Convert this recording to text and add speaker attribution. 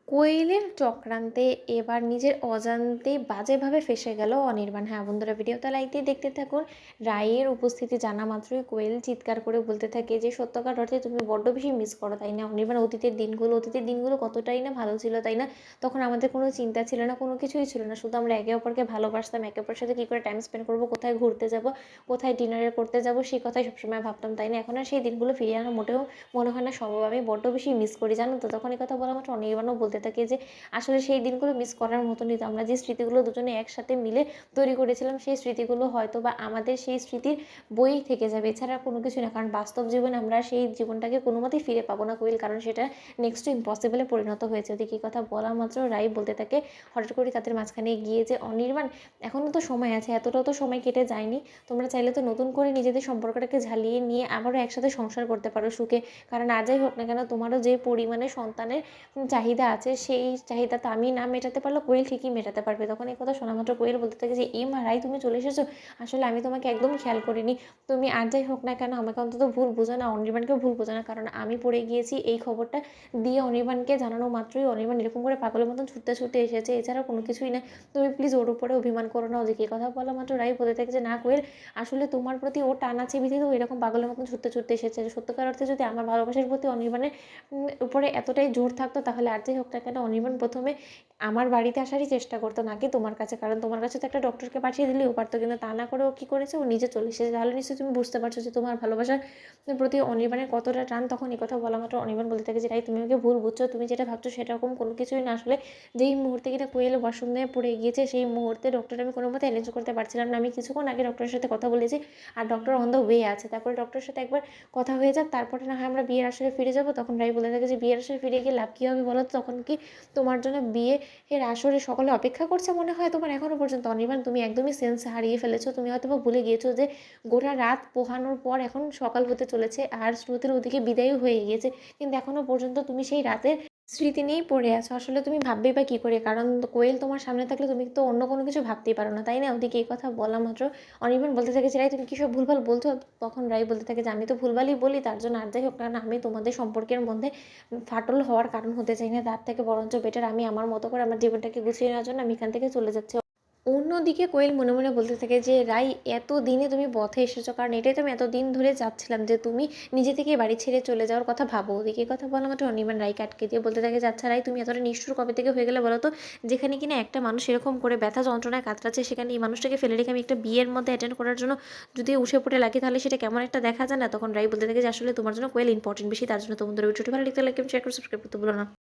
Speaker 1: কোয়েলের চক্রান্তে এবার নিজের অজান্তেই বাজেভাবে ফেঁসে গেল অনির্বাণ। হ্যাঁ বন্ধুরা, ভিডিওটা লাইক দিয়ে দেখতে থাকুন। রায়ের উপস্থিতি জানা মাত্রই কোয়েল চিৎকার করে বলতে থাকে যে সত্যকার অর্থে তুমি বড্ড বেশি মিস করো, তাই না অনির্বাণ? অতীতের দিনগুলো কতটাই না ভালো ছিল, তাই না? তখন আমাদের কোনো চিন্তা ছিল না, কোনো কিছুই ছিল না, শুধু আমরা একে অপরকে ভালোবাসতাম, একে অপরের সাথে কী করে টাইম স্পেন্ড করবো, কোথায় ঘুরতে যাব, কোথায় ডিনারে করতে যাব, সেই কথাই সবসময় ভাবতাম, তাই না? এখন আর সেই দিনগুলো ফিরিয়ে আনা মোটেও মনে হয় না সম্ভব। আমি বড্ড বেশি মিস করি, জানো তো? তখন এই কথা বলা মাত্র অনির্বাণও বলতে থাকে যে আসলে সেই দিনগুলো মিস করার মতনই তো, আমরা যে স্মৃতিগুলো দুজনে একসাথে মিলে তৈরি করেছিলাম, সেই স্মৃতিগুলো হয়তো বা আমাদের সেই স্মৃতির বই থেকে যাবে, এছাড়া কোনো কিছু না। কারণ বাস্তব জীবনে আমরা সেই জীবনটাকে কোনো মতেই ফিরে পাবো না কোয়েল, কারণ সেটা নেক্সট টু ইম্পসিবলে পরিণত হয়েছে। ওদিকে এই কথা বলা মাত্র রাই বলতে থাকে হঠাৎ করে তাদের মাঝখানে গিয়ে যে অনির্বাণ, এখনও তো সময় আছে, এতটাও তো সময় কেটে যায়নি, তোমরা চাইলে তো নতুন করে নিজেদের সম্পর্কটাকে ঝালিয়ে নিয়ে আবারও একসাথে সংসার করতে পারো সুখে। কারণ আর যাই হোক না কেন, তোমারও যে পরিমাণে সন্তানের চাহিদা আছে, সেই চাহিদা তো আমি না মেটাতে পারলেও কোয়েল ঠিকই মেটাতে পারবে। তখন এই কথা শোনা মাত্র কোয়েল বলতে থাকে যে মা রাই, তুমি চলে এসেছো, আসলে আমি তোমাকে একদমই খেয়াল করিনি। তুমি আর যাই হোক না কেন আমাকে অন্তত ভুল বোঝো না, অনির্বাণকেও ভুল বোঝো না, কারণ আমি পড়ে গিয়েছি এই খবরটা দিয়ে অনির্বাণকে জানানো মাত্রই অনির্বাণ এরকম করে পাগলের মতন ছুটতে ছুটতে এসেছে, এছাড়া কোনো কিছুই না। তুমি প্লিজ ওর উপরে অভিমান করো না। ওদিকে কথা বলা মাত্র রাই বলতে থাকে যে না কোয়েল, আসলে তোমার প্রতি ও টান আছে বিধি তো এরকম পাগলের মতন ছুটতে ছুটতে এসেছে। সত্যকার অর্থে যদি আমার ভালোবাসার প্রতি অনির্বাণের উপরে এতটাই জোর থাকতো, তাহলে আর যাই হোক না কেন অনির্বাণ প্রথমে আমার বাড়িতে আসারই চেষ্টা করতো, নাকি তোমার কাছে, কারণ তোমার কাছে তো একটা ডক্টরকে পাঠিয়ে দিলেও পারতো, কিন্তু তা না করে ও কী করেছে, ও নিজে চলে এসেছে। তাহলে নিশ্চয়ই তুমি বুঝতে পারছো যে তোমার ভালোবাসার প্রতি অনির্বাণের কতটা টান। তখন এই কথা বলা মাত্র অনির্বাণ বলতে থাকে যে রাই, তুমি আমাকে ভুল বুঝছো, তুমি যেটা ভাবছো সেরকম কোনো কিছুই না। আসলে যেই মুহূর্তে কিনা কোয়েল ওয়াশরুমে পড়ে গিয়েছে, সেই মুহূর্তে ডক্টর আমি কোনো মতে অ্যারেঞ্জ করতে পারছিলাম না। আমি কিছুক্ষণ আগে ডক্টরের সাথে কথা বলেছি, আর ডক্টর অন দ্য ওয়ে আছে। তারপরে ডক্টরের সাথে একবার কথা হয়ে যাক, তারপরে না হয় আমরা বিয়ের আসরে ফিরে যাবো। তখন রাই বলে থাকে যে বিয়ের আসরে ফিরে গিয়ে লাভ কী হবে বলো তো? তখন কি তোমার জন্য বিয়ে এর আসরে সকলে অপেক্ষা করছে মনে হয় তোমার এখনো পর্যন্ত? অনির্বাণ, তুমি একদমই সেন্স হারিয়ে ফেলেছো। তুমি হয়তো বা ভুলে গিয়েছো যে গোটা রাত পোহানোর পর এখন সকাল হতে চলেছে, আর স্রোতের ওদিকে বিদায়ও হয়ে গিয়েছে, কিন্তু এখনো পর্যন্ত তুমি সেই রাতের স্মৃতি নিয়েই পড়ে আছো। আসলে তুমি ভাববেই বা কী করে, কারণ কোয়েল তোমার সামনে থাকলে তুমি তো অন্য কোনো কিছু ভাবতেই পারো না, তাই না? ওদিকে এই কথা বলা মাত্র অনির্বাণ বলতে থাকে যে রাই, তুমি কী সব ভুলভাল বলছো? তখন রাই বলতে থাকে যে আমি তো ভুলভালই বলি, তার জন্য আর যাই হোক না, আমি তোমাদের সম্পর্কের মধ্যে ফাটল হওয়ার কারণ হতে চাই না। তার থেকে বরঞ্চ বেটার আমি আমার মতো করে আমার জীবনটাকে গুছিয়ে নেওয়ার জন্য আমি এখান থেকে চলে যাচ্ছি। অন্যদিকে কোয়েল মনে মনে বলতে থাকে যে রাই, এত দিনে তুমি পথে এসেছো, কারণ এটাই তো আমি এতদিন ধরে চাচ্ছিলাম যে তুমি নিজে থেকে বাড়ি ছেড়ে চলে যাওয়ার কথা ভাবো। ওদিকে কথা বলা মাত্র অনির্বাণ রাইকে আটকে দিয়ে বলতে থাকে যে আচ্ছা রাই, তুমি এতটা নিষ্ঠুর কবে থেকে হয়ে গেলে বলো তো? যেখানে কিনা একটা মানুষ এরকম করে ব্যথা যন্ত্রণায় কাতরাচ্ছে, সেখানে এই মানুষটাকে ফেলে রেখে আমি একটা বিয়ের মধ্যে অ্যাটেন্ড করার জন্য যদি উঠে পড়ে লাগি, তাহলে সেটা কেমন একটা দেখা যায় না? তখন রাই বলতে থাকে যে আসলে তোমার জন্য কোয়েল ইম্পর্টেন্ট বেশি, তার জন্য তোমাদের ভিডিওটি ভালো লাগলে লাইক, শেয়ার করে সাবস্ক্রাইব করতে ভুলো না।